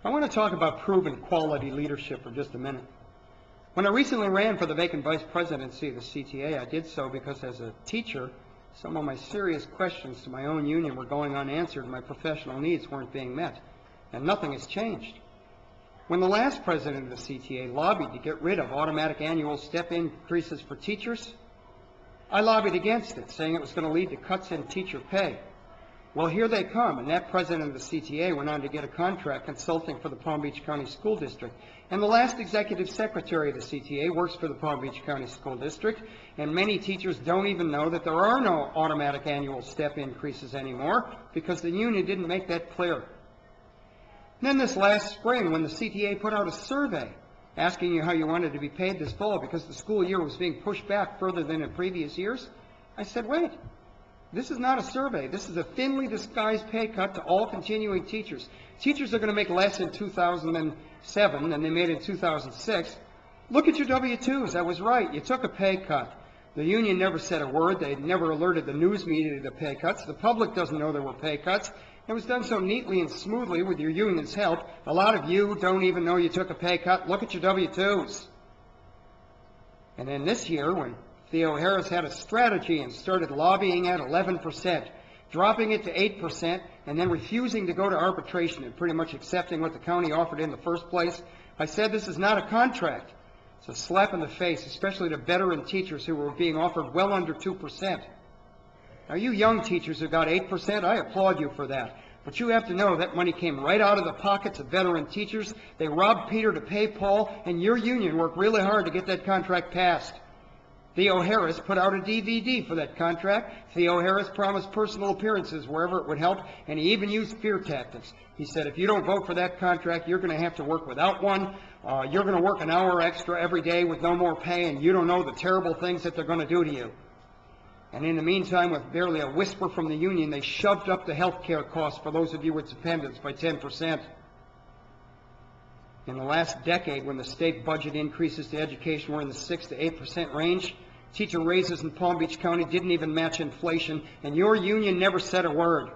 I want to talk about proven quality leadership for just a minute. When I recently ran for the vacant vice presidency of the CTA, I did so because as a teacher, some of my serious questions to my own union were going unanswered and my professional needs weren't being met. And nothing has changed. When the last president of the CTA lobbied to get rid of automatic annual step increases for teachers, I lobbied against it, saying it was going to lead to cuts in teacher pay. Well, here they come, and that president of the CTA went on to get a contract consulting for the Palm Beach County School District. And the last executive secretary of the CTA works for the Palm Beach County School District, and many teachers don't even know that there are no automatic annual step increases anymore because the union didn't make that clear. And then this last spring, when the CTA put out a survey asking you how you wanted to be paid this fall because the school year was being pushed back further than in previous years, I said, wait. This is not a survey. This is a thinly disguised pay cut to all continuing teachers. Teachers are going to make less in 2007 than they made in 2006. Look at your W-2s. I was right. You took a pay cut. The union never said a word. They never alerted the news media to the pay cuts. The public doesn't know there were pay cuts. It was done so neatly and smoothly with your union's help. A lot of you don't even know you took a pay cut. Look at your W-2s. And then this year, when Theo Harris had a strategy and started lobbying at 11%, dropping it to 8%, and then refusing to go to arbitration and pretty much accepting what the county offered in the first place. I said this is not a contract. It's a slap in the face, especially to veteran teachers who were being offered well under 2%. Now, you young teachers who got 8%, I applaud you for that. But you have to know that money came right out of the pockets of veteran teachers. They robbed Peter to pay Paul, and your union worked really hard to get that contract passed. Theo Harris put out a DVD for that contract. Theo Harris promised personal appearances wherever it would help, and he even used fear tactics. He said, if you don't vote for that contract, you're going to have to work without one. You're going to work an hour extra every day with no more pay, and you don't know the terrible things that they're going to do to you. And in the meantime, with barely a whisper from the union, they shoved up the health care costs for those of you with dependents by 10%. In the last decade, when the state budget increases to education were in the 6 to 8% range, teacher raises in Palm Beach County didn't even match inflation, and your union never said a word.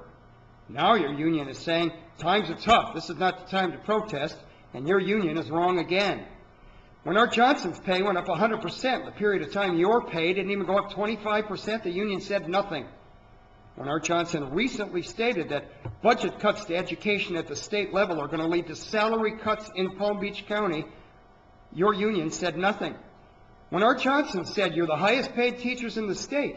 Now your union is saying, times are tough, this is not the time to protest, and your union is wrong again. When Art Johnson's pay went up 100%, the period of time your pay didn't even go up 25%, the union said nothing. When Art Johnson recently stated that budget cuts to education at the state level are going to lead to salary cuts in Palm Beach County, your union said nothing. When Art Johnson said you're the highest paid teachers in the state,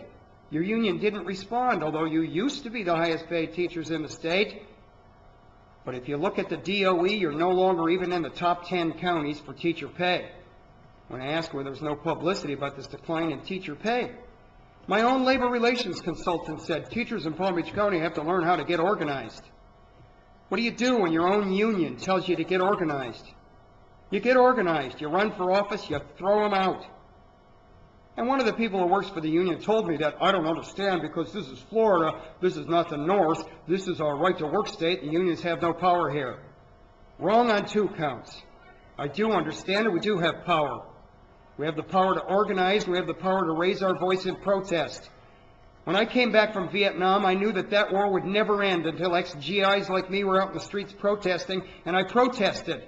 your union didn't respond, although you used to be the highest paid teachers in the state. But if you look at the DOE, you're no longer even in the top 10 counties for teacher pay. When I asked where there was no publicity about this decline in teacher pay, my own labor relations consultant said teachers in Palm Beach County have to learn how to get organized. What do you do when your own union tells you to get organized? You get organized. You run for office, you throw them out. And one of the people who works for the union told me that I don't understand because this is Florida, this is not the North, this is our right to work state, and unions have no power here. Wrong on 2 counts. I do understand it, we do have power. We have the power to organize, we have the power to raise our voice in protest. When I came back from Vietnam, I knew that that war would never end until ex-GIs like me were out in the streets protesting, and I protested.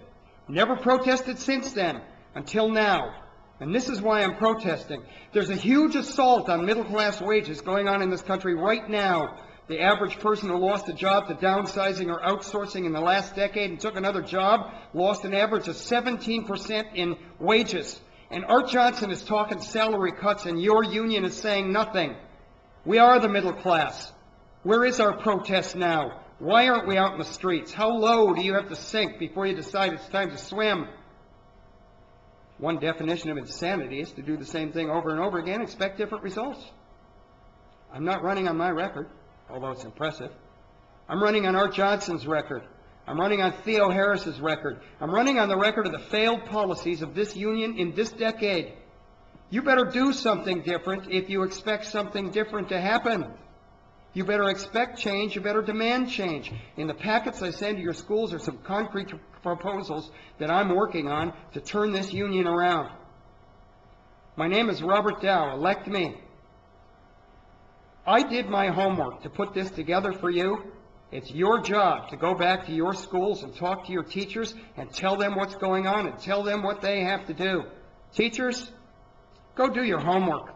Never protested since then, until now. And this is why I'm protesting. There's a huge assault on middle-class wages going on in this country right now. The average person who lost a job to downsizing or outsourcing in the last decade and took another job lost an average of 17% in wages. And Art Johnson is talking salary cuts, and your union is saying nothing. We are the middle class. Where is our protest now? Why aren't we out in the streets? How low do you have to sink before you decide it's time to swim? One definition of insanity is to do the same thing over and over again and expect different results. I'm not running on my record, although it's impressive. I'm running on Art Johnson's record. I'm running on Theo Harris's record. I'm running on the record of the failed policies of this union in this decade. You better do something different if you expect something different to happen. You better expect change. You better demand change. In the packets I send to your schools are some concrete proposals that I'm working on to turn this union around. My name is Robert Dow. Elect me. I did my homework to put this together for you, It's your job to go back to your schools and talk to your teachers and tell them what's going on and tell them what they have to do. Teachers, go do your homework.